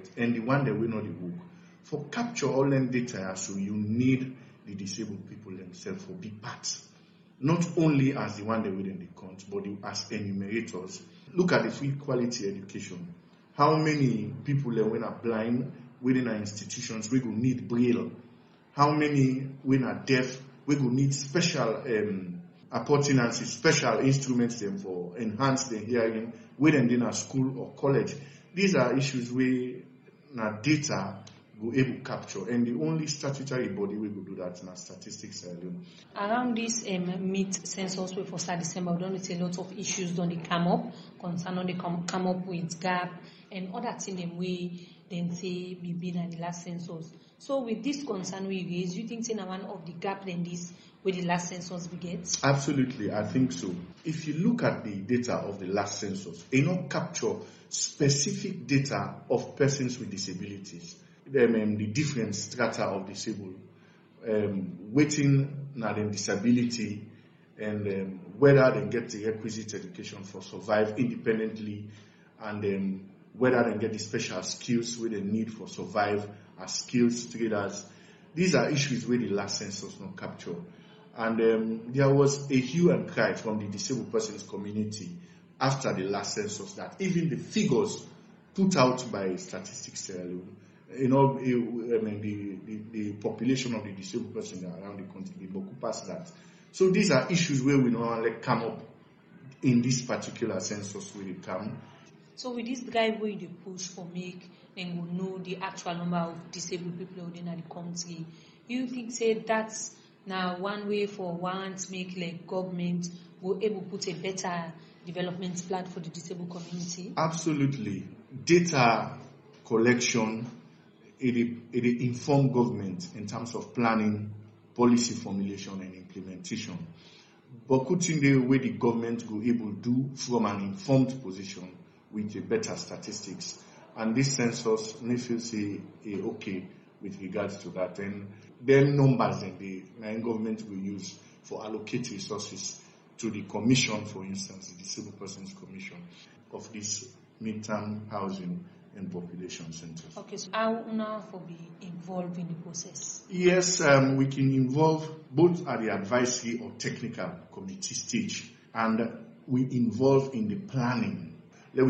get, and the one that we know the work. For capture all them data, so you need the disabled people themselves for big parts. Not only as the one that within the count, but as enumerators. Look at the free quality education. How many people when are blind within our institutions we will need braille? How many when are deaf we will need special appurtenances, special instruments them for enhance their hearing within in a school or college? These are issues where now data will able to capture, and the only statutory body we will do that in our statistics alone. Around this mid census way for start December, we don't see a lot of issues don't they come up, concern they come up with gap and other things them we then say be been at the last census. So with this concern we raise, you think one of the gap then this with the last census we get? Absolutely, I think so. If you look at the data of the last census, it not capture specific data of persons with disabilities. The different strata of disabled, waiting na them disability, and whether they get the requisite education for survive independently, and whether they get the special skills where they need for survive as skills traders. These are issues where the last census not capture. And there was a hue and cry from the disabled persons community after the last census that even the figures put out by statistics alone, the population of the disabled person around the country, they will pass that. So these are issues where we normally come up in this particular census where they come. So with this drive where they push for make and will know the actual number of disabled people within the country, you think say that's now one way for one to make like government will able to put a better development plan for the disabled community? Absolutely. Data collection, it inform government in terms of planning, policy formulation and implementation. But putting the way the government will able to do from an informed position with a better statistics. And this census may feel say okay with regards to that. And then numbers that the government will use for allocate resources to the commission, for instance, the Disabled Persons Commission of this midterm housing and population centers. Okay, so how now for be involved in the process? Yes, we can involve both at the advisory or technical committee stage, and we involve in the planning. Let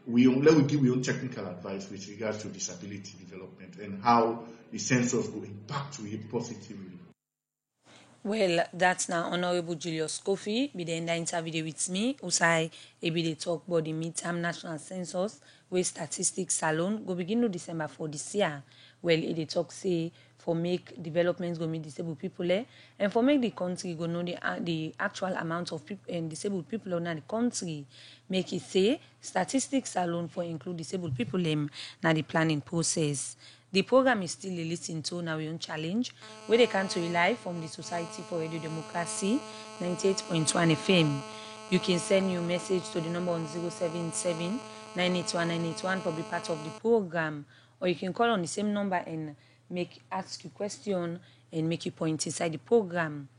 we give you technical advice with regards to disability development and how the census will impact to it positively. Well, that's now Honorable Julius Kofi. Be the interview with me. Usai be the talk about the midterm national census with statistics salon go begin to December for this year. Well, it talk say for make developments go meet disabled people and for make the country go know the actual amount of people and disabled people in the country. Make it say statistics alone for include disabled people na the planning process. The program is still a listen to now own challenge where they can to rely from the Society for Radio Democracy 98.1 FM. You can send your message to the number on 077 981 981 for be part of the program, or you can call on the same number and ask your question and make your point inside the program.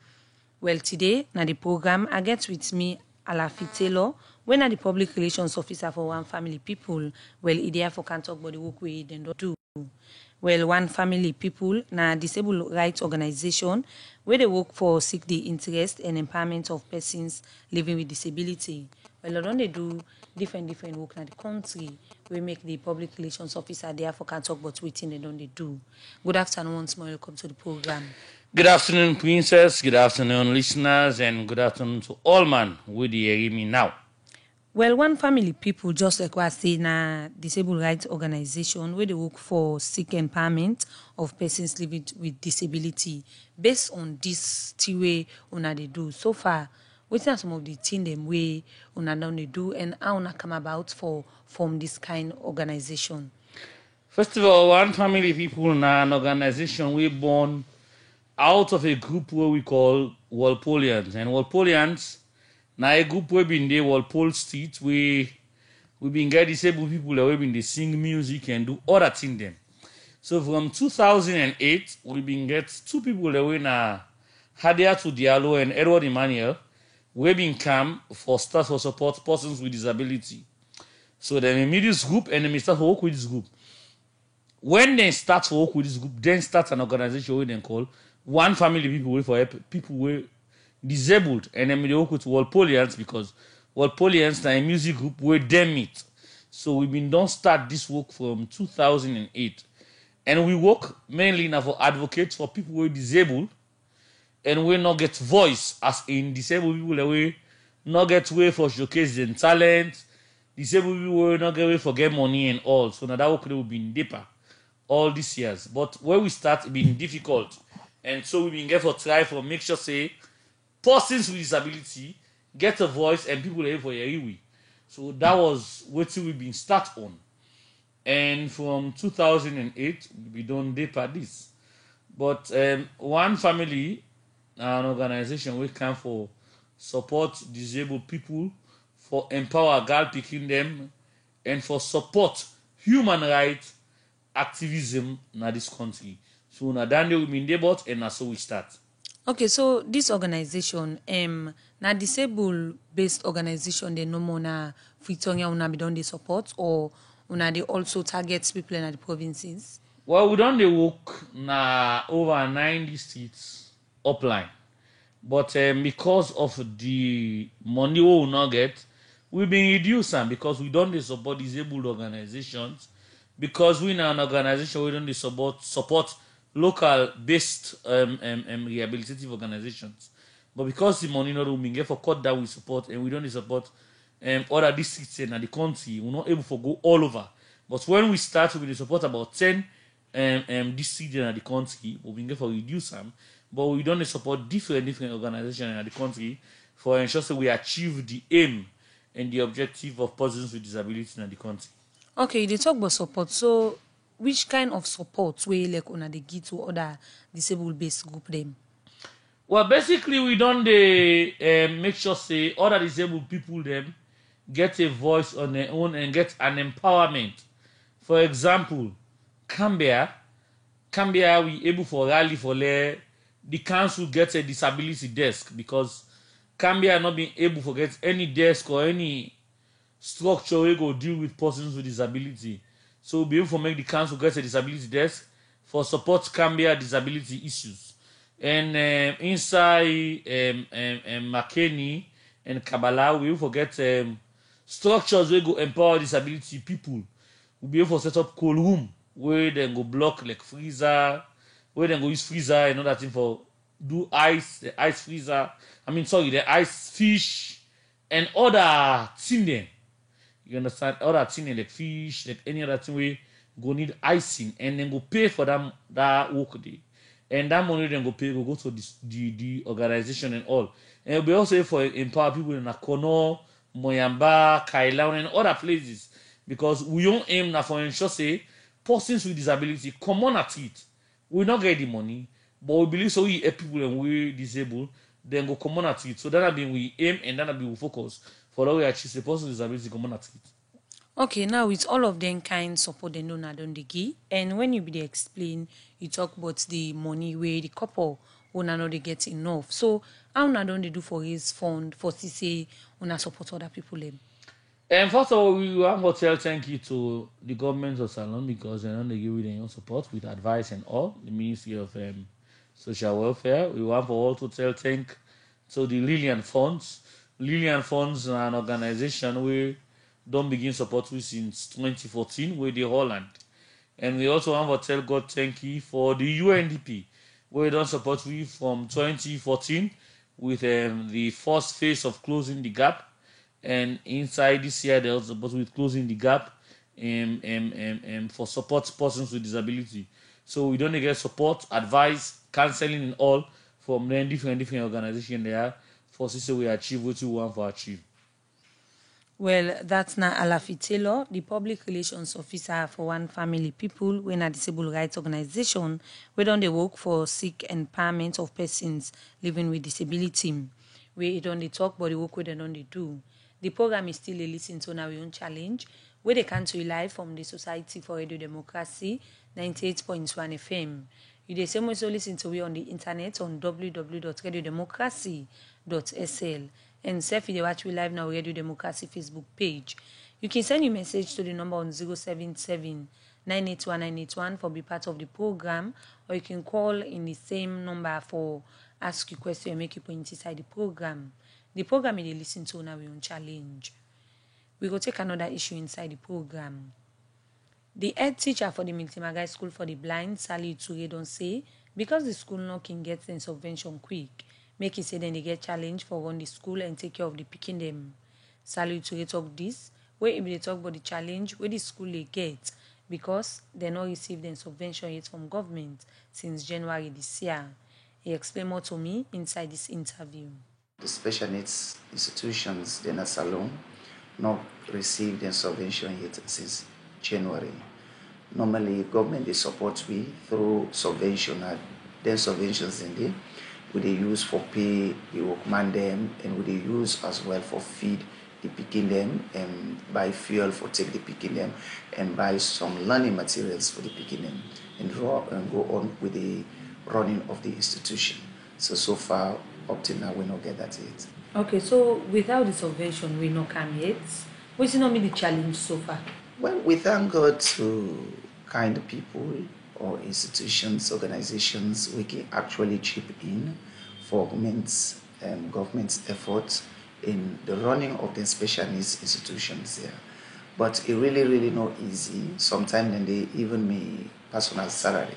Well, today now the program I get with me Alafi Taylor, when are the public relations officer for One Family People. Well, idea for can talk about the work we then do. Well, One Family People na disabled rights organization where they work for seek the interest and empowerment of persons living with disability. Well, don't they do different work in the country. We make the public relations officer there for can talk about what they don't they do. Good afternoon once more. Welcome to the program. Good afternoon, Princess. Good afternoon, listeners, and good afternoon to all man who hear me now. Well, One Family People, just like what I say, na disabled rights organization where they work for seek empowerment of persons living with disability. Based on this way una they do so far, what are some of the things them way una done they do and how una come about for form this kind of organization? First of all, One Family People na an organization we born out of a group where we call Walpolians, and Walpolians na a group we been there Walpole Street we been get disabled people that we been they sing music and do other things them. So from 2008 we been get two people that we na Hadiatu Diallo and Edward Emmanuel we been come for start for support persons with disability. So then we meet this group and then we start to work with this group. When they start to work with this group, then start an organization we then call One Family People Way for help people who disabled, and then we work with Walpolians because Walpolians are a music group where they meet. So we've been done start this work from 2008, and we work mainly now for advocates for people who are disabled and we not get voice as in disabled people that we not get way for showcase their talent. Disabled people will not get way for get money and all. So now that work will be deeper all these years. But where we start it been difficult. And so we've been get for try for make sure say persons with disability get a voice and people are able for hear we. So that was what we've been start on. And from 2008 we done deeper this. But One Family, an organization we can for support disabled people, for empower girl picking them, and for support human rights activism in this country. So na dande we been debut and na so we start. Okay, so this organization, na disabled based organization, they no more na Fritonia una be done the support, or una they also target people in the provinces? Well, we done the work na over 90 states upline. But because of the money we will not get, we've been reducing because we don't support disabled organizations. Because we are an organization, we don't support local based rehabilitative organizations. But because the money not we get for cut down we support, and we don't support other districts in the country, we're not able to go all over. But when we start, we support about 10 districts in the country, we get for reduce them. But we don't support different organizations in the country for ensure that we achieve the aim and the objective of persons with disabilities in the country. Okay, they talk about support. So, which kind of support we like una they give to other disabled based group them? Well, basically, we don't make sure say other disabled people them get a voice on their own and get an empowerment. For example, Cambia, we able for rally for the council gets a disability desk because Cambia not being able to get any desk or any structure we go deal with persons with disability. So we'll be able to make the council get a disability desk for support Cambia disability issues. And inside Makeni and Kabbalah, we will get structures we go empower disability people. We'll be able to set up cold room where they go block like freezer, where they go use freezer and all that thing for do ice, the ice freezer. The ice fish and other thing then. You understand? Other thing like fish, like any other thing we go need icing and then go pay for that work day. And that money then go to the organization and all. And it'll be also for empower people in Akono, Moyamba, Kailaun and other places. Because we don't aim now for ensure say persons with disability come on at it. We not get the money, but we believe so we help people and we disabled, then go come on at it. So that be we aim and that be we focus for that we achieve the person with disability come on at it. Okay, now with all of them kind support they know na don dey give, and when you be dey explain, you talk about the money where the couple una no dey get enough. So how una don dey do for raise fund for say una support other people them? And first of all, we want to tell thank you to the government of Salon because they don't give you their support with advice and all. The Ministry of Social Welfare. We want to also tell thank to the Lillian Funds. Lillian Funds are an organization we don't begin support with since 2014 with the Holland. And we also want to tell God thank you for the UNDP where we don't support with from 2014 with the first phase of closing the gap. And inside this year, they also support with closing the gap for support persons with disability. So we don't get support, advice, counseling, and all from then different organizations there for so we achieve what we want to achieve. Well, that's now Alafi Taylor, the public relations officer for One Family People, when a disabled rights organization, where don't they work for sick empowerment of persons living with disability. Where don't they talk about the work where they don't they do. The program is still a listen to our own challenge, where they can to live from the Society for Radio Democracy, 98.1 FM. You the same also listen to we on the internet on www.radiodemocracy.sl. And self they watch we live now Radio Democracy Facebook page. You can send your message to the number on 077 981 981 for be part of the program, or you can call in the same number for ask you question and make you point inside the program. The program you dey listen to now we on challenge. We go take another issue inside the program. The head teacher for the Miltimagai School for the Blind, Sally Ture, don't say because the school no can get the subvention quick, make it say then they get challenge for run the school and take care of the picking them. Sally Ture talk this, where if they talk about the challenge where the school they get because they not receive the subvention yet from government since January this year. He explained more to me inside this interview. The special needs institutions, they're not alone, not received the subvention yet since January. Normally, government they support we through subvention, and then subventions in there, we they use for pay the workman them, and we they use as well for feed the picking them, and buy fuel for take the picking them, and buy some learning materials for the picking them, and draw and go on with the running of the institution. So far up till now we not get that yet. Okay, so without the subvention we not come yet. What's not mean the challenge so far? Well, we thank God to kind people or institutions, organizations, we can actually chip in for government's efforts in the running of the special needs institutions here. But it really not easy. Sometimes when they even me personal salary,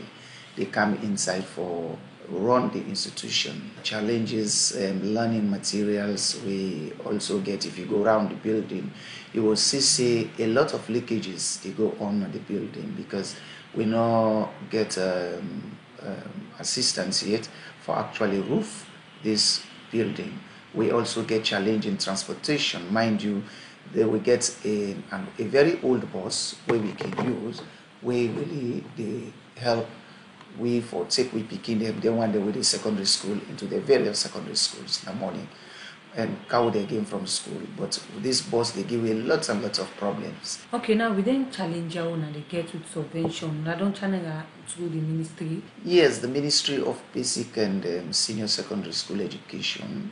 they come inside for run the institution. Challenges, learning materials we also get. If you go around the building, you will see a lot of leakages they go on the building because we not get assistance yet for actually roof this building. We also get challenge in transportation. Mind you, they will get a very old bus where we can use, where really they help we for take we picking them, they want them with the secondary school into the various secondary schools in the morning and carry them again from school. But with this bus, they give you lots and lots of problems. Okay, now we then challenge our own and they get with subvention. I don't challenge through the ministry. Yes, the Ministry of Basic and Senior Secondary School Education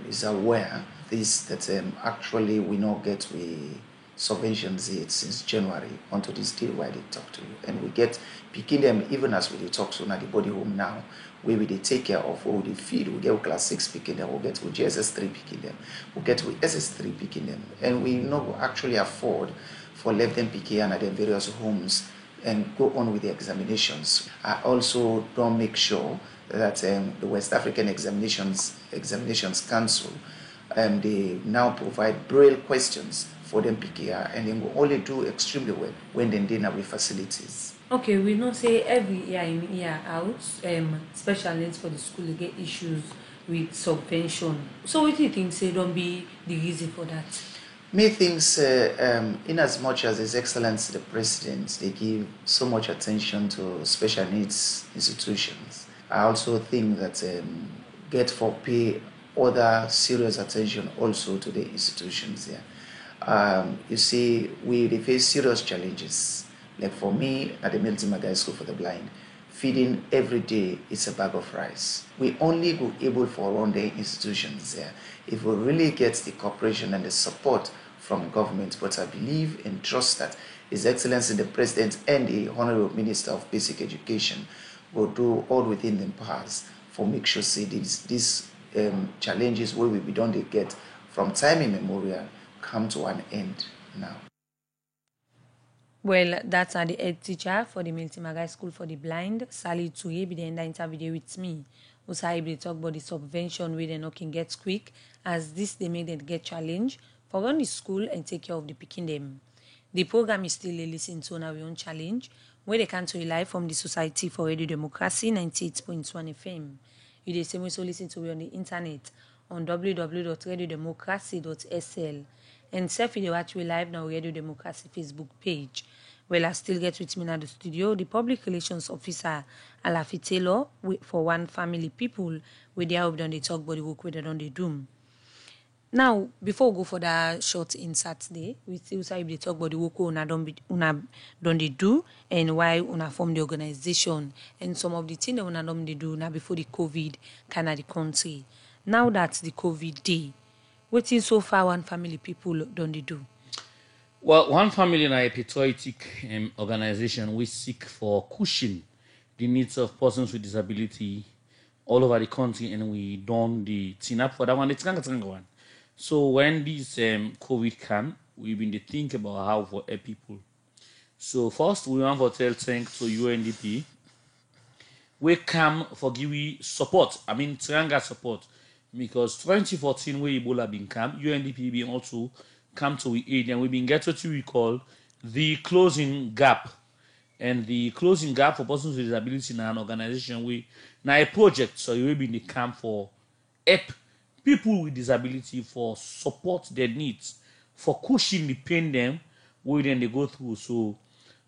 is aware this that actually we not get we subventions yet since January until this day where they talk to you, and we get picking them even as we talk to now the body home now where we they take care of what we feed. We get class 6 picking them, we'll get with GSS3 picking them, we'll get with SS3 picking them, and we not actually afford for let them picking at the various homes and go on with the examinations. I also don't make sure that the West African Examinations Council they now provide braille questions for them PKR, and they will only do extremely well when they dinner with facilities. Okay, we know say every year in year out, special needs for the school they get issues with subvention. So what do you think say don't be the reason for that? Me thinks in as much as His Excellency the President, they give so much attention to special needs institutions. I also think that get for pay other serious attention also to the institutions here. You see, we face serious challenges. Like for me at the Miltimagai School for the Blind, feeding every day is a bag of rice. We only go able for run the institutions there if we really get the cooperation and the support from government. But I believe and trust that His Excellency the President and the Honorable Minister of Basic Education will do all within their powers for make sure say these challenges where we don't get from time immemorial come to an end now. Well, that's the head teacher for the Miltimagai School for the Blind, Sally Ture, be the end interview with me. Also, I will talk about the subvention where they not can get quick, as this they make them get challenge for run the school and take care of the picking them. The program is still a listen to on our own challenge, where they can to live from the Society for Radio Democracy 98.1 FM. You the same also listen to it on the internet on www.radiodemocracy.sl. And self video watch we live now Radio Democracy Facebook page. Well, I still get with me in the studio the public relations officer Alafi Taylor for One Family People with their help done they talk about the work where they done they do. Now, before we go for that short insert today, we still say they talk about the work una done they do and why una form the organization and some of the things that una done they do now before the COVID kind of the country. Now that's the COVID day. What is so far One Family People done they do? Well, one family in a patriotic organization, we seek for cushion the needs of persons with disability all over the country, and we done the thing up for that one. It's kind one. So when this COVID came, we've been to think about how for help people. So first, we want to tell thanks to UNDP. We come for give we support. I mean, Tranga support, because 2014 where Ebola been come, UNDP been also come to we aid, and we been get what we call the closing gap. And the closing gap for persons with disability in an organization, we now a project, so we been the camp for help people with disability, for support their needs, for cushion the pain them where then they go through. So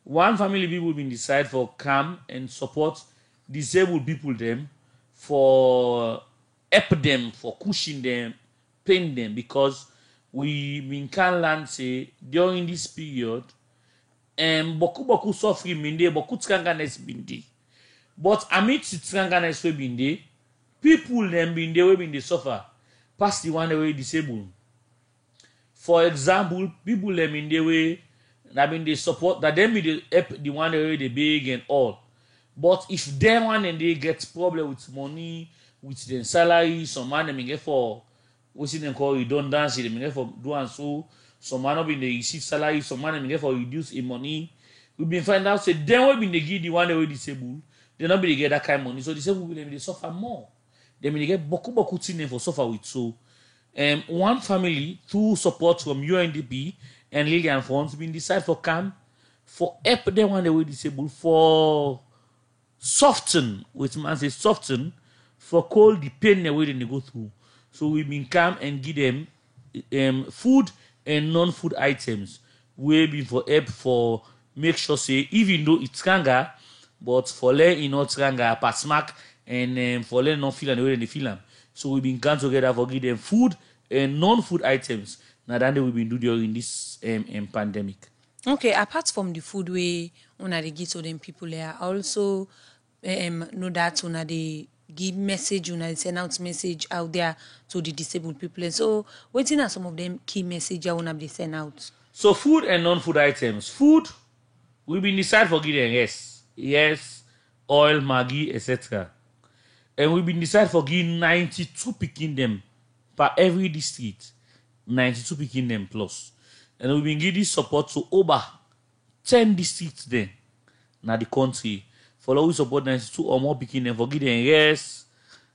one family people been decide for come and support disabled people them, for help them, for cushion them, pain them, because we been can learn say during this period beaucoup suffering been there, beaucoup tsanganes been there. But amidst tsanganes we been there, people them been there we been they suffer past the one way disabled. For example, people them in the way that been they support that them be the help the one way they big and all. But if them one and they get problem with money, with their salary, some man them get for what's it called redundancy, they get for do and so. Some man be they receive salary, some man them get for reduce in money. We been find out say them will be they give the one way disabled, they not be they get that kind of money. So disabled people they suffer more. They may get beaucoup thing for suffer with. So one family through support from UNDP and Lillian Funds been decide for camp for help them one the way disabled, for soften, which man say soften, for cold the pain the way they go through. So we been come and give them food and non-food items. We been for help for make sure say even though it's kanga, but for let you know kanga pass smack and for let not feel the way they feel them. So we been come together for give them food and non-food items. Now that we been do during this pandemic. Okay, apart from the food we una dey give to them people there, also know that una dey give message, una dey send out message out there to the disabled people. And so wetin are some of them key message una dey send out? So food and non-food items. Food, we been decide for give them yes, oil, Maggi, etc. And we been decide for give 92 picking them per every district, 92 picking them plus. And we been give this support to over 10 districts there na the country. For we support 92 or more picking them, for give them yes,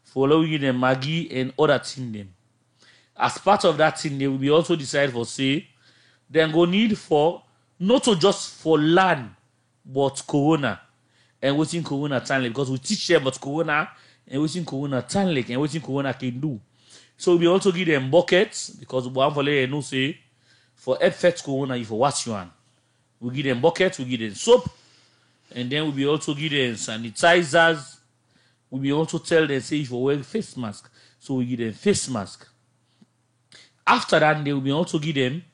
for we give them Maggi and other thing them. As part of that thing, they will be also decide for say, then go need for not to just for land, but corona and waiting corona time, because we teach them about corona and waiting corona time and waiting corona can do. So we also give them buckets, because we want for let know say for effect corona if for what you want. We give them buckets, we give them soap, and then we also give them sanitizers. We also tell them say if you wear face mask, so we give them face mask. After that, they will also give them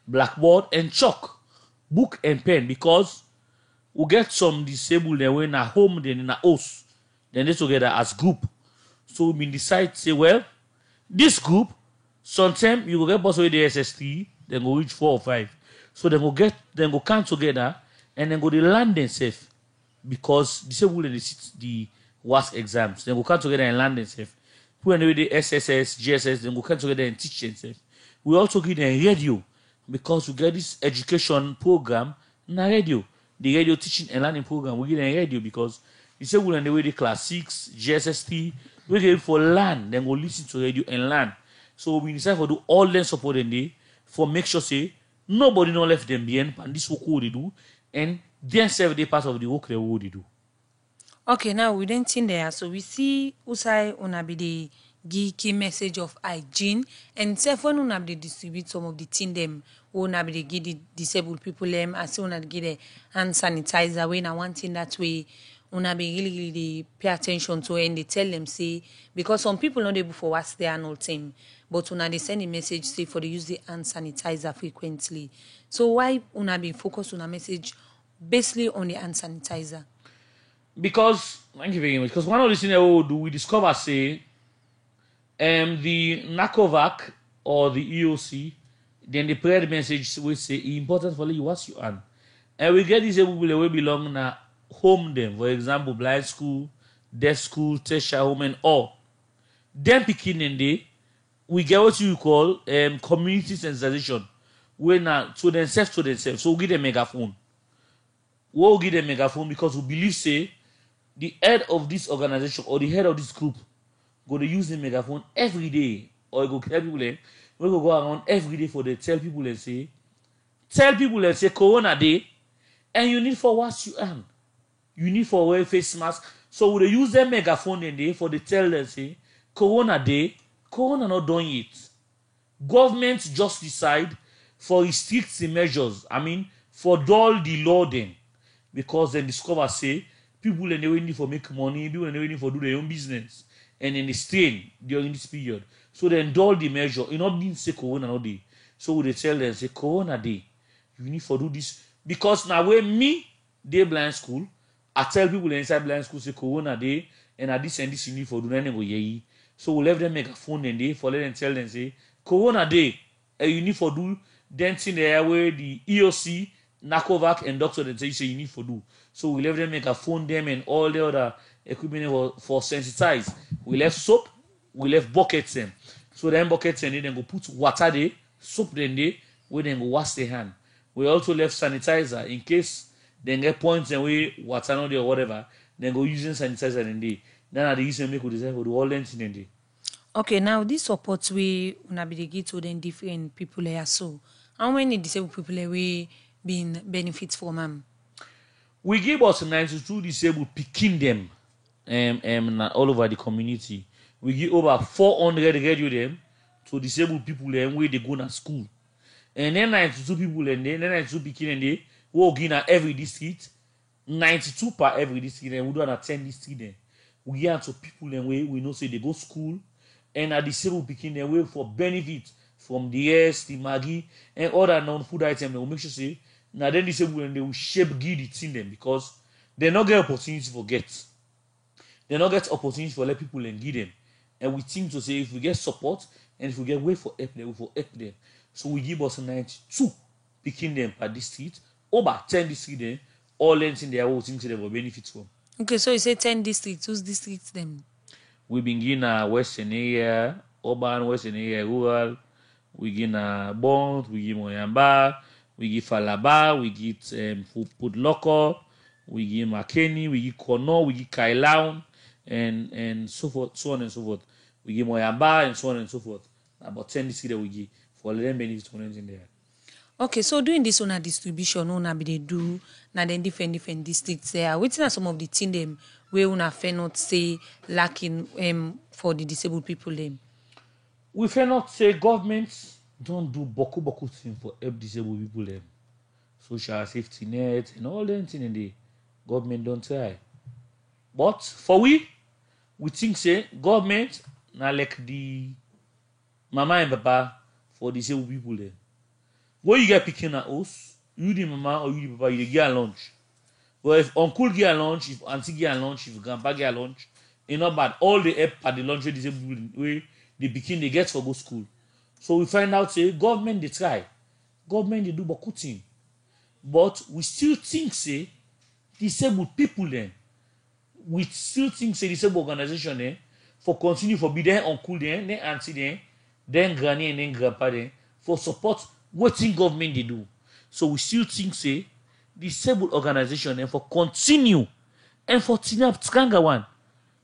blackboard and chalk, book and pen, because we get some disabled they when at home, then in a house, then they together as group. So we decide say, well, this group, sometimes you will get possibly the SS3, then go reach 4 or 5. So then go come together and then go they learn themselves, because disabled they sit the worst exams. Then go come together and learn themselves. When they the SSS, GSS, then go come together and teach themselves. We also give them radio, because we get this education program na radio. The radio teaching and learning program, we give them radio, because disabled and the way the class 6, GSS3, we get for learn, then go listen to radio and learn. So we decide for do all them support and they for make sure say nobody not left them behind and this work what they do, and then serve the part of the work they do. Okay, now we don't think there, so we see usai una be the give key message of hygiene, and self when una be distribute some of the thing them una be give the disabled people them, as soon as give the hand sanitizer when I want thing that way una be really pay attention to, and they tell them say, because some people not able for what's their annual team, but una they send a message say for they use the hand sanitizer frequently. So why una be focused on a message basically on the hand sanitizer? Because thank you very much. Because one of the things that we do, we discover say the NACOVAC or the EOC, Then the prayer message we say it's important for you what you earn. And we get these people who belong na home them. For example, blind school, deaf school, tertiary home and all. Then picking in day, we get what you call community sensitization. When to themselves. So we give them megaphone. We'll give them megaphone because we believe say the head of this organization or the head of this group go to use the megaphone every day, or go tell people we go around every day for they tell people and say Corona day, and you need for what you earn. You need for wear face mask. So we use them megaphone and day for the tell them say Corona day, Corona not done it. Government just decide for restrict the measures. I mean, for dull the law then. Because they discover say people and they waiting for make money, people and they waiting for do their own business. And then they strain during this period. So they dull the measure. It not mean say Corona no day. So they tell them say Corona day. You need for do this. Because now when me they blind school, I tell people inside blind school say Corona day and at this and this you need for do nothing go yeah. So we let them make a phone and they for let them tell them say Corona day and you need for do dancing the airway the EOC, NACOVAC and doctor that say you need for do. So we let them make a phone them and all the other equipment for sensitize. We left soap, we left buckets them. So then buckets and then go put water there, soap then there, we then go wash their hand. We also left sanitizer in case they get points and we water not there or whatever, then go using sanitizer in there. Then the use make we decide for the whole length in there. Okay, now this support we una be dey give to them different people here. So how many disabled people we been benefits from them? We give us 92 disabled picking them all over the community. We give over 400 radio them to disabled people them where they go to school. And then 92 people and then 92 picking and they walk in at every district, 92 per every district, and we do attend district then. We give to people and we know say they go school and are disabled picking their way for benefit from the S, the Maggie, and other non-food items. They will make sure say now then disabled and they will shape give it in them because they not get opportunity for get. They not get opportunity for let people and give them. And we think to say if we get support and if we get way for help them, we for help them. So we give us 92 picking them per district, over 10 districts then, all ends in their whole things they will benefit from. Okay, so you say 10 districts. Whose districts them? We begin Western area, urban, Western area, rural. We give Bond, we give Moyamba, we give Falaba, we give Pudloko, we give McKinney, we give Kono, we give Kailaun, and so forth, so on and so forth. We give Moyamba and so on and so forth. About 10 districts that we give for them benefits in there. Okay, so doing this on a distribution, on a be they do na then different districts there. Which are some of the things them where una fair not say lacking for the disabled people them? We fair not say governments don't do boku thing for help disabled people them. Social safety net and all them things in the government don't try. But for we think say government na like the mama and papa for disabled people them. When you get picking at us, you the mama or you the papa, you get a lunch. But if uncle get a lunch, if auntie get a lunch, if grandpa get a lunch, it's not bad. All the help at the lunch where disabled way the picking they get for go school. So we find out say government they try. Government they do boku thing. But we still think say disabled people then. We still think say disabled organization then for continue for be then uncle then auntie then granny and then grandpa then for support what thing government they do. So we still think say disabled organization and for continue and for Tinga one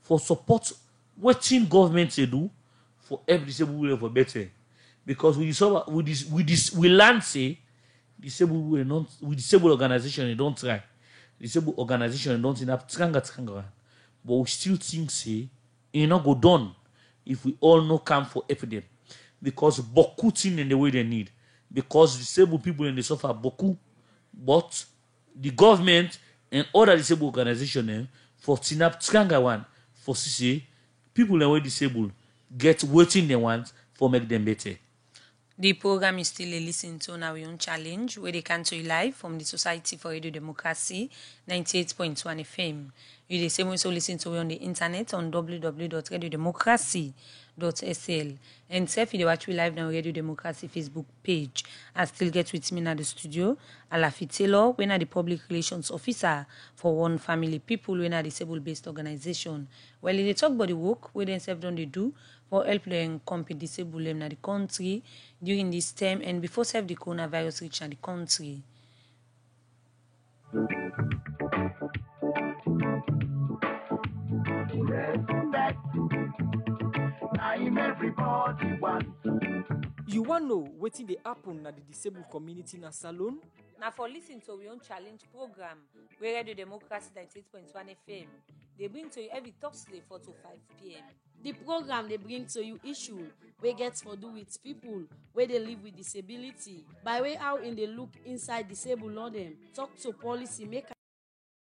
for support what thing government they do for every disabled for better. Because we learn say disabled organization they don't try. Disabled organization don't have Tinga one. But we still think say it not go done if we all know come for help them. Because boku thing in the way they need. Because disabled people and they suffer boku, but the government and other disabled organizations for Tinga one for CC people that were disabled get waiting they want for make them better. The program is still a listen to on our own challenge, where they can to you live from the Society for Radio Democracy, 98.1 FM. You the same also listen to on the internet on www.radiodemocracy.sl. And if you watch we live on Radio Democracy Facebook page, I still get with me in the studio, Alafi Taylor, when are the public relations officer for One Family People, when are disabled based organization. Well, they talk about the work, where they self done they do for help them compete disabled them in the country during this term and before self the coronavirus reach the country. You want know wetin dey happen at the disabled community na salon? Now for listen to our own challenge program, where Radio Democracy 98.1 FM, they bring to you every Thursday 4 to 5 p.m. The program they bring to you issue wey get for do with people where they live with disability. By way how in they look inside disabled law them, talk to policy make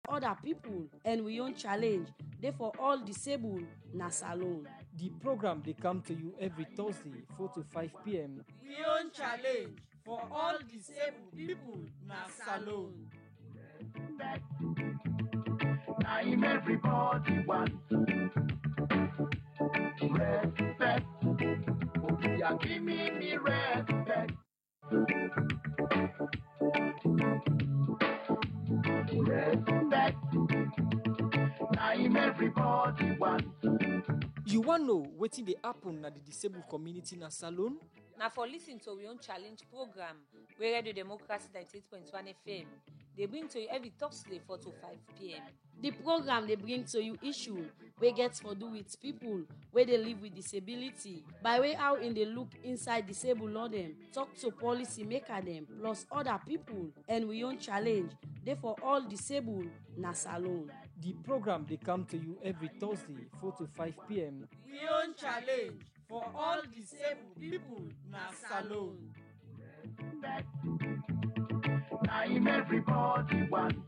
other people and we own challenge. They for all disabled na salon. The program they come to you every Thursday 4 to 5 p.m. We own challenge for all disabled people na salon. Time everybody wants respect. Oh, yeah, give me respect. Respect. Time everybody wants. You want know wetin dey happen at the disabled community na salon? Now for listen to our own challenge program, where Radio Democracy 98.1 FM, they bring to you every Thursday 4 to 5 p.m. The program they bring to you issue wey get for do with people where they live with disability. By way how in they look inside disabled law them, talk to policy maker them, plus other people and we own challenge. They for all disabled na salon. The program they come to you every Thursday 4 to 5 p.m. We own challenge for all disabled people na salon. Time everybody wants.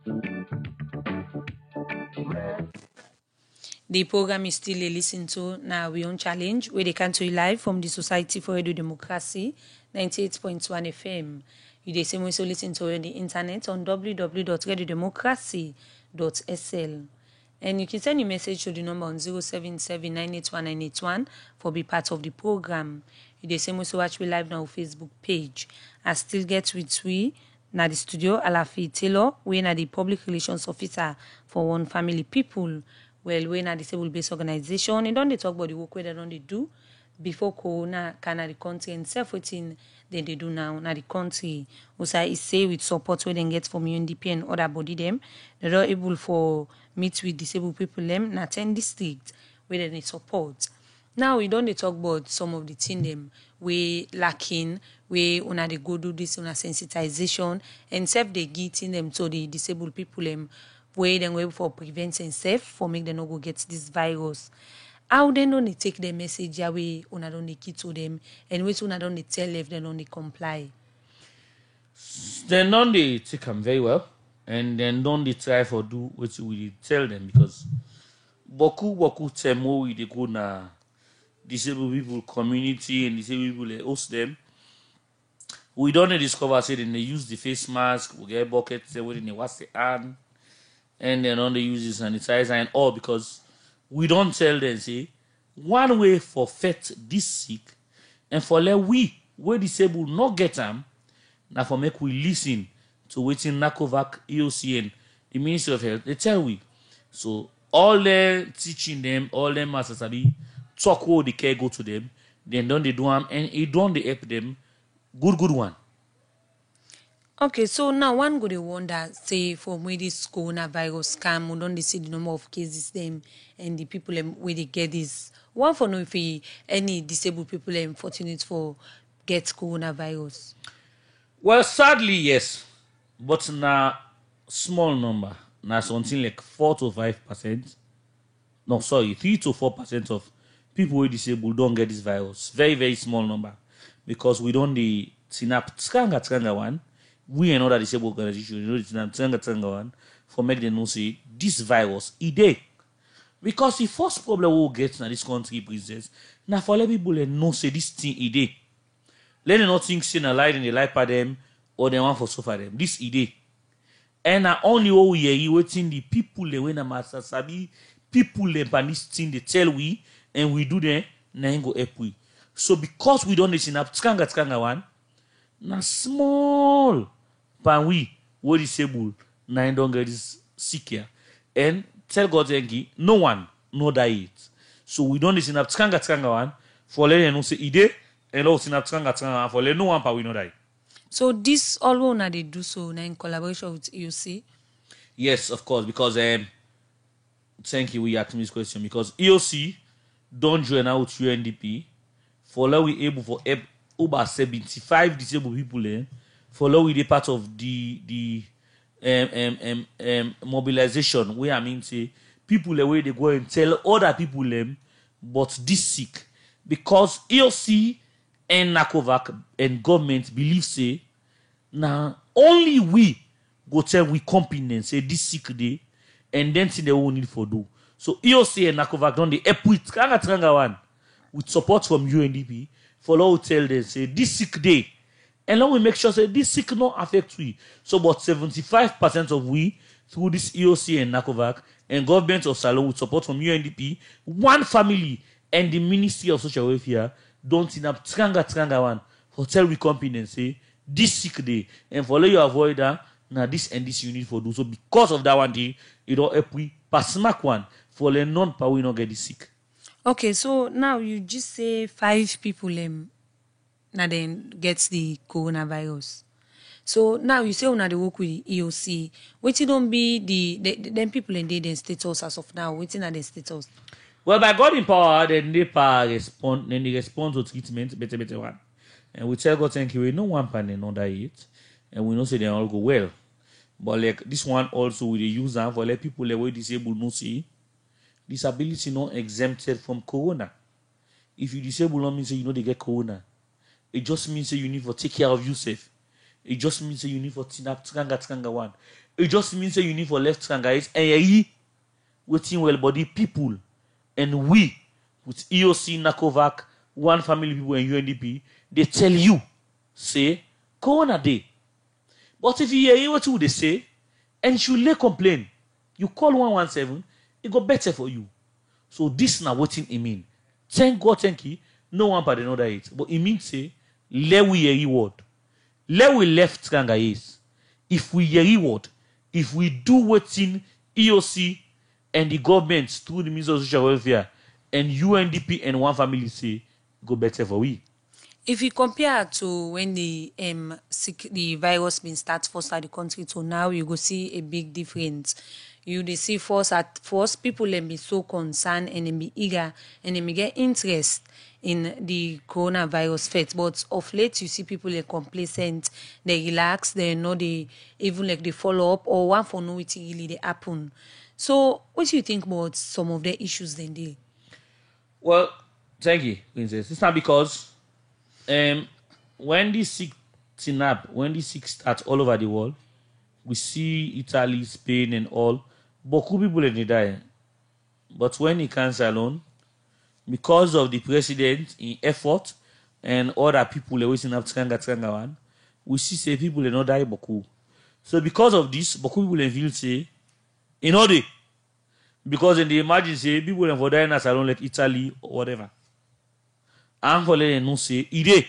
The program is still a listen to now we own challenge, where they can to you live from the Society for Radio Democracy, 98.1 FM. You the same also listen to on the internet on www.radiodemocracy.sl. And you can send a message to the number on 077981981 for be part of the program. You the same also watch we live now on Facebook page. I still get with we na the studio Alafi Taylor, we na the public relations officer for One Family People. Well, we na disabled based organization. And don't they talk about the work where they don't they do before Corona can the country and self-waiting then they do now na the country. Also I say with support where they get from UNDP and other body them, they're not able for meet with disabled people them na 10 districts where they support. Now we don't they talk about some of the thing them we lacking, we una they go do this una sensitization and self they getting them to the disabled people them where they go for prevention safe for make them not go get this virus. How they don't take the message away una don't key to them and which una don't tell if they don't comply. Then don't they take them very well, and then don't they try for do what we tell them, because boku temo we they go na disabled people community and disabled people they host them. We don't discover say then they use the face mask, we get buckets when they wash the hand, and then on they use the sanitizer and all, because we don't tell them say one way for fet this sick and for let we disabled not get them. Now for make we listen to waiting NACOVAC, EOCN, the Ministry of Health, they tell we. So all their teaching them, all them masters be talk how the care go to them, then don't they do them and it don't they help them. Good one. Okay, so now one go dey wonder, say for where this coronavirus scam, we don't they see the number of cases them and the people where they get this. One for know if any disabled people are fortunate for get coronavirus. Well, sadly, yes, but na small number, na something like 4 to 5%. No, sorry, 3 to 4% of people who are disabled don't get this virus. Very, very small number, because we don't the tinap tsanga one. We and other disabled organizations, you know, the tinap one for make them know say this virus ide. Because the first problem we'll get in this country, princess, now for let people know say this thing ide. Let them not think say na lie in the life for them or they want for suffer them. This idea. And na only what we hear waiting the people they when na master sabi people they ban this thing they tell we and we do them na go help we. So because we don't listen up skanga one na small pan we disabled na don't get this sick here. And tell God thank you, no one know that it. So we don't listen up skanga one for let them know say ide and also listen up skanga one for let no one pa we know that. So this all na they do so na in collaboration with EOC? Yes, of course, because thank you we asked me this question because EOC don't join out with UNDP for let we able for help over 75 disabled people for let we be part of the mobilization where I mean say people the way they go and tell other people but this sick because EOC and NACOVAC and government believe say now only we go tell we company say this sick day and then see the whole need for do. So EOC and NACOVAC don't they help with tranga one with support from UNDP for law tell them say this sick day and now we make sure say this sick not affect we. So about 75% of we through this EOC and NACOVAC and government of Salon with support from UNDP, one family and the Ministry of Social Welfare don't in up tranga one for tell we company and say this sick day and for let you avoid that now this and this you need for do. So because of that one day, it don't help we pass smack one for the non-power we not get this sick. Okay, so now you just say 5 people now then gets the coronavirus. So now you say una dey work with the EOC. Waiting don't be the them people in the status as of now. Waiting at the status. Well, by God in power, then they respond to treatment better one. And we tell God thank you. We no one pan another it, and we know say they all go well. But like this one also we use them for let people that were disabled no see disability not exempted from corona. If you disabled not mean say you know they get corona. It just means say you need to take care of yourself. It just means say you need for tranga one. It just means say you need for left tranga is and waiting well body people and we with EOC NACOVAC, one family people and UNDP, they tell you say corona day. But if you hear what they say and you lay complain, you call 117, it go better for you. So this now what it mean. Thank God, thank you. No one but know that it. But it means say let we hear word. Let we left tranga is. If we hear word, if we do what's in EOC and the government through the Ministry of Social Welfare and UNDP and one family say go better for we. If you compare to when the virus been start first at the country to now, you go see a big difference. You they see first people and be so concerned and then be eager and then be get interest in the coronavirus fight. But of late you see people are complacent, they relax, they know they even like they follow up or one for no it really they happen. So what do you think about some of the issues then they? Well, thank you, Princess. It's not because when this sick starts all over the world, we see Italy, Spain, and all, but people in die. But when he comes alone, because of the president in effort and other people waiting up tranga one, we see say people not die boku. So because of this, boku people feel say, in all day, because in the emergency, people for die in a salon like Italy or whatever. And for letting no say ide.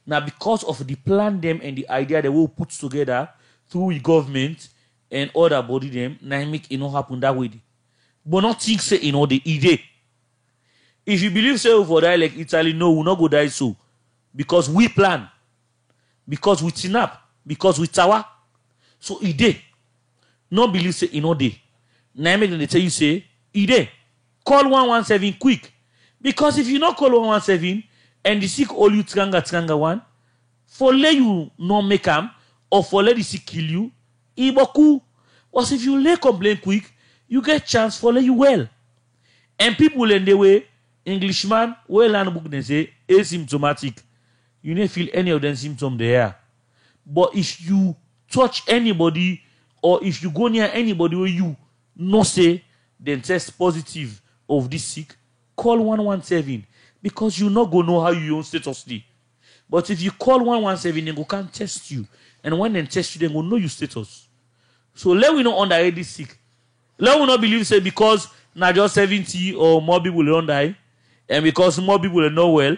Now because of the plan them and the idea they will put together through the government and other body them, now make it not happen that way. But not think say the ide. If you believe say for die like Italy, no, we'll not go die so. Because we plan. Because we tin up. Because we tower. So ide. Not believe say day. Now make them tell you say ide. Call 117 quick. Because if you not call 117 and the sick all you tranga one, for let you not make them or for let the sick kill you, iboku. But if you lay complain quick, you get chance for let you well. And people in the way, Englishman, well learn book they say asymptomatic. You don't feel any of them symptoms there. But if you touch anybody or if you go near anybody where you no say then test positive of this sick, call 117 because you not go know how your own status is. But if you call 117, they go can't test you. And when they test you, they go know your status. So let we not underrate this sick. Let we not believe say because now just 70 or more people don't die, and because more people are not well,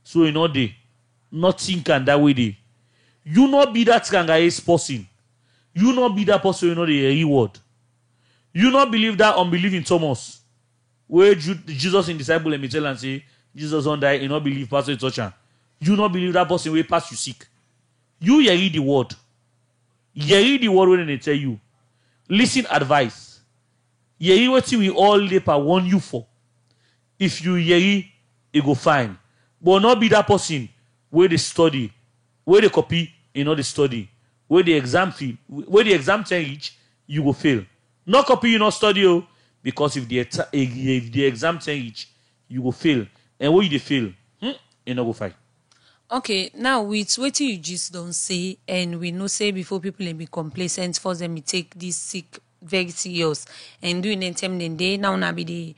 so you know they nothing can that way they. You not be that kanga's person. You not be that person, you know the reward. You not believe that unbelieving Thomas. Where Jesus in disciple let me tell and say, Jesus don't die, you not believe pastor touch him. You not believe that person will pass you sick. You hear the word. You hear the word when they tell you. Listen advice. You hear what we all labor warn you for. If you hear it go fine. But not be that person where they study, where they copy, you know the study, where the exam fee, where the exam time reach, you will fail. Not copy, you not study, because if the exam time reach, you will fail. And when you fail, you not go fine. Okay, now with what you just don't say, and we know say before people be complacent, for them to take this sick very serious and doing it time then day now be the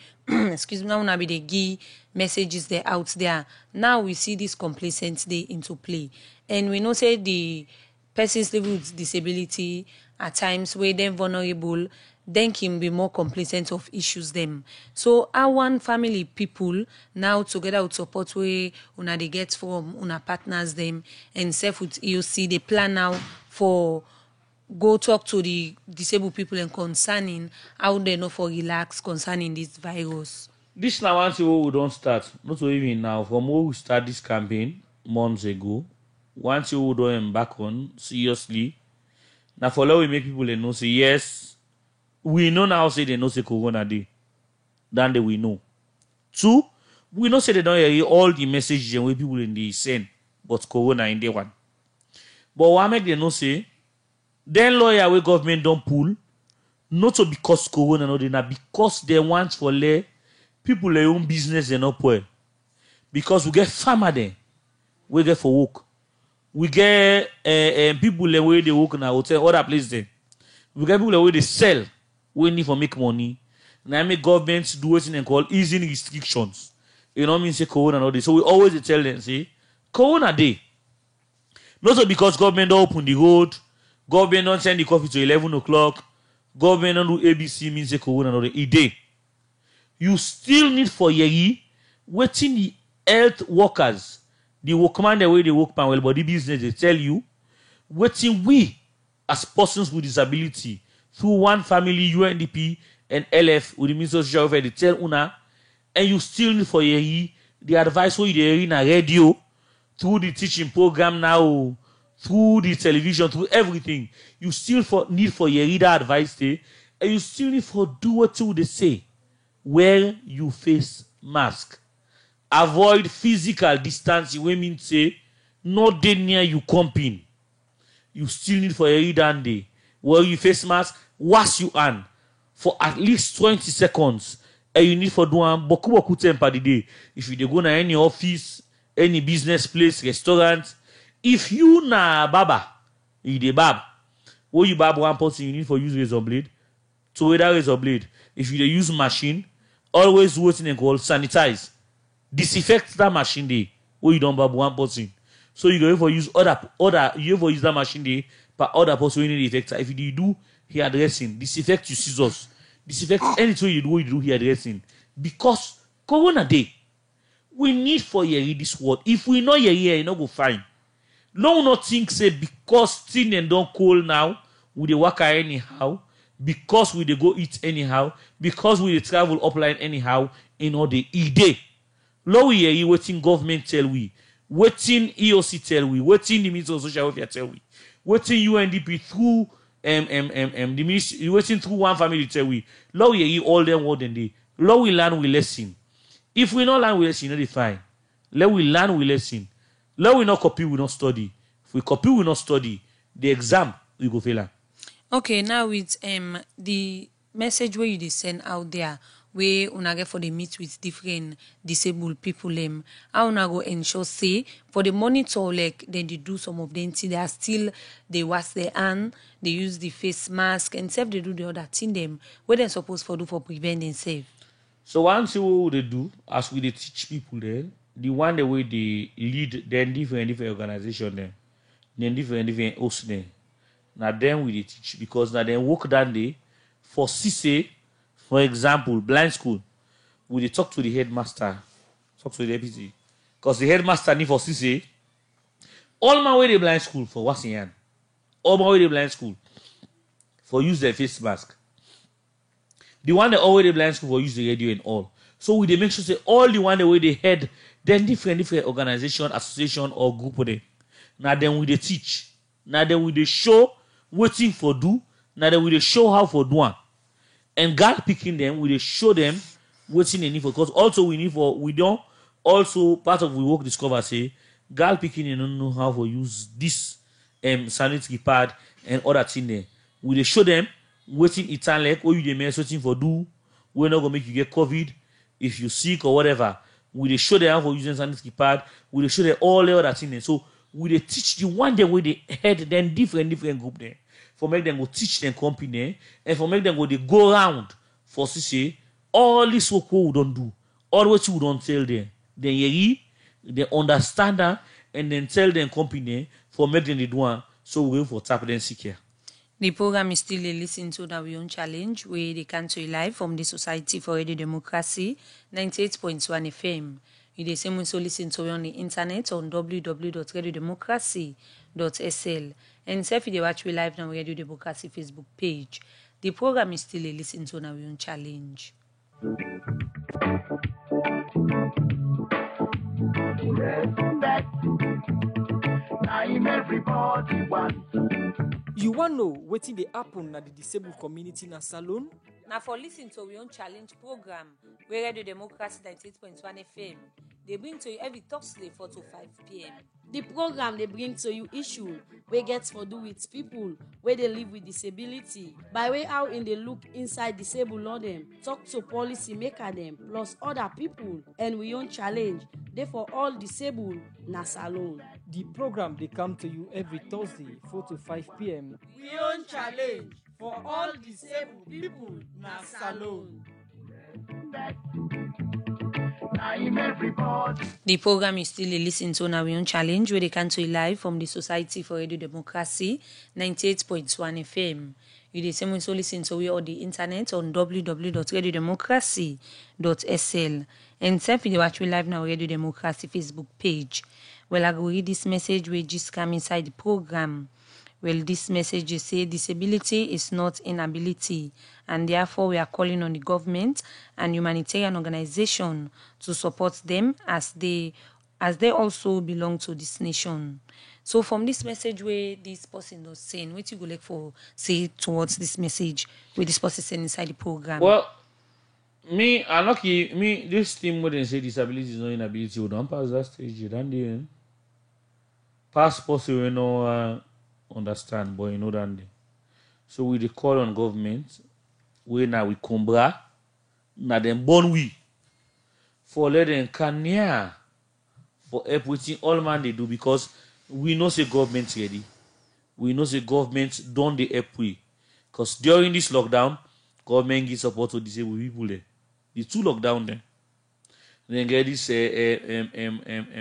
excuse me, now be the give messages they out there. Now we see this complacent day into play, and we know say the persons living with disability at times where they're vulnerable, then can be more complacent of issues them. So our one family people now together with support where una they get from una partners them and self with EOC they plan now for go talk to the disabled people and concerning how they know for relax concerning this virus. This now one thing we don't start, not even now, from where we start this campaign months ago. One thing we don't embark on seriously. Now for now we make people they know say yes, we know now say they know say corona day. Then they we know. Two, we know say they don't hear all the messages and way people in the send, but corona in day one. But what make they know say then lawyer where government don't pull, not so because corona no dey, because they want for lay people their own business and not well. Because we get farmer there, we get for work. We get people where they work in a hotel, other places there. We get people where they sell, we need for make money. Now make governments do what they call easing restrictions. You know what I mean? Say corona no dey. So we always tell them say corona day. Not so because government don't open the road. Government don't send the coffee to 11 o'clock. Government don't do ABC means the corona no dey. Day. You still need for yeri waiting the health workers, the workman the way they work pan well, but the business they tell you, waiting we as persons with disability through one family, UNDP and LF with the Ministry of Social Welfare, they tell una, and you still need for yeri the advice what you hear in a radio, through the teaching program now, through the television, through everything, you still need for your reader advice there, and you still need for do what they say. Wear you face mask. Avoid physical distancing. We mean say, not dey near you comping. You still need for your reader day. Wear you face mask, wash your hand for at least 20 seconds. And you need for doing boku time per day. If you dey go to any office, any business place, restaurant, if you na baba, you dey barb. When you barb one person, you need for use razor blade. To wear that razor blade. If you dey use machine, always waiting and call sanitize. Disinfect that machine day. When you don't barb one person. So you go for use you for use that machine day, but other person you need effect. If you do hairdressing, disinfect your scissors. Disinfect anything you do hairdressing. Because corona day, we need for hear this word. If we know hear, you know go fine. No not think say because thing and don't cold now, we dey work anyhow, because we dey go eat anyhow, because we dey travel upline anyhow, in all the day. Now we hear waiting government tell we, waiting EOC tell we, waiting the Ministry of Social Welfare tell we, waiting UNDP through the ministry, waiting through one family tell we. Now we hear all them word and day. Now we learn we lesson. If we not learn we lesson, no dey fine. Let we learn we lesson. Let we not copy, we not study. If we copy, we not study. The exam, we go fail. Okay, now with the message where you dey send out there, where una get for the meet with different disabled people, how una go ensure say for the monitor like then they do some of them things, they are still they wash their hand, they use the face mask, and self they do the other thing them what they supposed for do for prevent themselves. So one thing we would do as we dey teach people there, the one the way they lead then different organization then different host them. Now then we dey teach because now then work that day for CC, for example, blind school, we dey talk to the headmaster, talk to the deputy. Because the headmaster need for CC, all my way they blind school for Wasian. All my way they blind school for use their face mask. The one that already blind school for use the radio and all. So we dey make sure say all the one the way they head then different organization, association or group of them. Now then we dey teach. Now then we dey show waiting for do. Now then we dey show how for do one. And God picking them, we dey show them waiting they need for. Because also we don't also part of we work discover say God picking they don't know how to use this sanitary pad and other thing there. We dey show them waiting it like or you dey mess waiting for do. We're not gonna make you get COVID if you sick or whatever. We dey show them how for using sanitary pad. We dey show them all the other things there. So we dey teach the one day way they head then different group there. For make them go teach them company and for make them go around for say all this work we don't do, all what you don't tell them. Then they understand that and then tell them company for make them do one. So we go for tap them secure. The program is still a listen to that we own challenge where they can to live from the Society for Radio Democracy 98.1 FM. You the same also listen to on the internet on www.radiodemocracy.sl and if you watch we live on Radio Democracy Facebook page. The program is still a listen to now we own challenge. Respect. I'm everybody wants. You want know wetin dey happen na the disabled community na salon? Now for listen to we own challenge program where Radio Democracy 98.1 FM. They bring to you every Thursday 4 to 5 p.m. The program they bring to you issue we get for do with people where they live with disability. By way how in they look inside disabled law them, talk to policy maker them, plus other people, and we own challenge. They for all disabled na salon. The program they come to you every Thursday 4 to 5 p.m. We own challenge for all disabled people na salon. I'm everybody. The program is still a listen to now we own challenge where they can to live from the Society for Radio Democracy 98.1 FM. You the same also listen to we on the internet on www.radiodemocracy.sl and if you watch we live now Radio Democracy Facebook page. Well, I go read this message we just come inside the program. Well, this message is say disability is not inability, and therefore we are calling on the government and humanitarian organization to support them as they also belong to this nation. So from this message where this person was saying, what you go like for say towards this message where this person saying inside the program? Well, this thing where they say disability is not inability, we don't pass that stage, don't they? Passport we know understand, but you know that. So we dey call on government, we now we combra, na them born we for let them can near for help with all man they do because we know say government ready. We know say government don't they help we. Because during this lockdown, government gives support to disabled people there. The 2 lockdown there. Then get this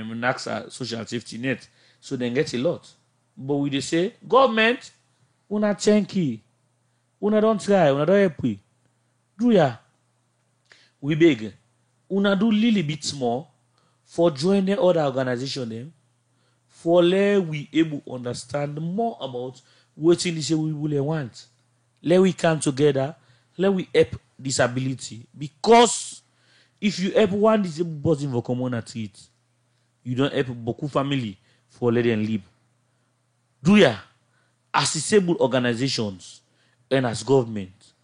NAXA social safety net. So they get a lot. But we they say, government, una chenky. Una don't try, una don't help we. Do ya? We beg. Una do little bit more for joining other organization them. For let we able understand more about what in disabled people they want. Let we come together. Let we help disability. Because if you help one disabled person for common treat, you don't help beaucoup family for let them live. Do ya? As disabled organizations and as government,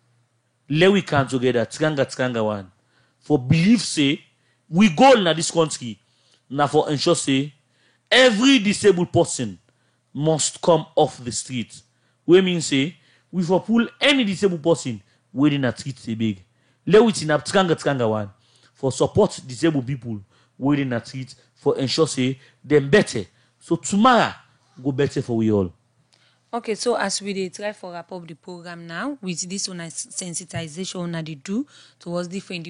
let we come together, tranga one. For believe say, we go in this country, now for ensure say, every disabled person must come off the street. We mean say, we for pull any disabled person within a street say big. Let we in a tranga one. For support disabled people within a street, for ensure say, them better. So tomorrow, go better for we all. Okay, so as we try for wrap up the program now with this one sensitization that they do towards different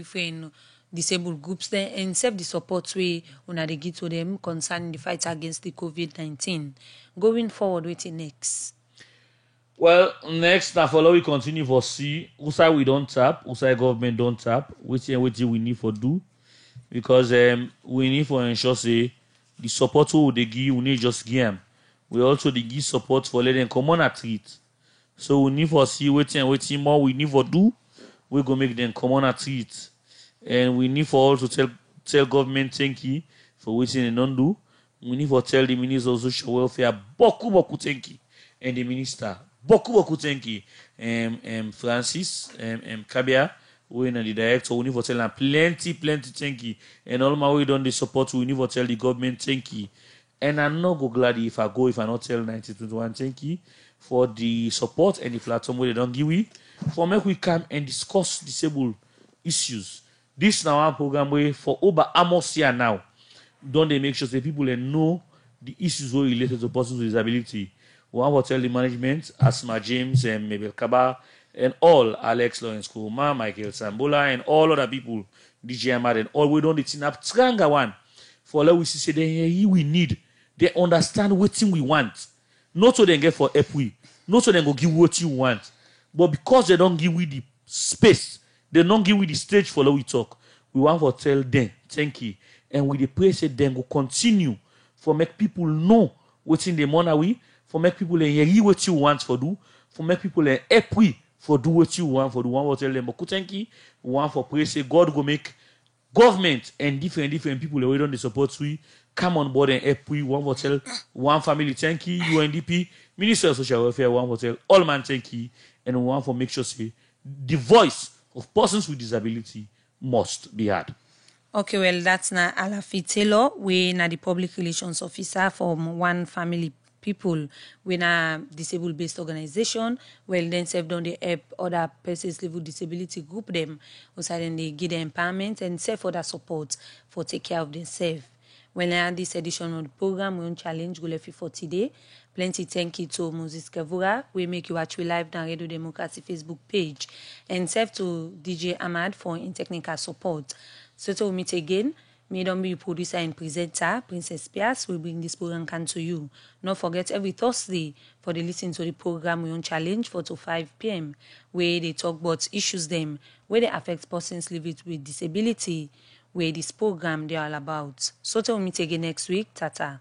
disabled groups then and serve the support way una dey give to them concerning the fight against the COVID-19. Going forward, waiting next. Well, next, now follow we continue for see who side we don't tap, who side government don't tap, which we need for do, because we need for ensure say the support who they give, we need just give them. We also they give support for let them come on a treat. So we need for see waiting more we need for do, we go make them come on a treat. And we need for also tell government thank you for waiting and don't do. We need for tell the Minister of Social Welfare beaucoup thank you. And the minister beaucoup thank you. Francis Kabia, we and the director, we need for tell them plenty thank you. And all my way done the support, we need for tell the government thank you. And I'm not go glad if I not tell 9021 thank you for the support and the platform where they don't give we for make we come and discuss disabled issues. This now our program way for over almost year now. Don't they make sure that people know the issues were related to persons with disability. We want to tell the management, Asma James and Mabel Kaba, and all Alex Lawrence Kuma, Michael Sambola, and all other people, DJ Ahmad, and all we don't need up Tranga one. For let we see they we need. They understand what thing we want. Not so they get for help we. Not so they go give what you want. But because they don't give we the space, they don't give we the stage for let we talk. We want to tell them, thank you. And we pray say them go continue for make people know what's in the money we, for make people hear what you want for do, for make people help we for do what you want for do. One will tell them, thank you. One for pray say God go make government and different people we don't support we come on board and help we. One will tell one family thank you, UNDP, Minister of Social Welfare, one will tell all man thank you, and one for make sure say the voice of persons with disability must be heard. Okay, well, that's na Alafi Taylor. We na the public relations officer from One Family People. We na disabled based organization. Well, then serve down the help other persons living with disability group them. Also then they give them empowerment and serve other support for take care of themselves. Well, now this edition of the program we on challenge go left for today. Plenty thank you to Moses Kavura. We make you watch we live on Radio Democracy Facebook page. And serve to DJ Ahmad for in technical support. So till we meet again, may don't be producer and presenter, Princess Pias will bring this program can to you. Don't forget every Thursday for the listen to the program we on challenge 4 to 5 p.m. where they talk about issues them, where they affect persons living with disability, where this program they are all about. So till we meet again next week, tata.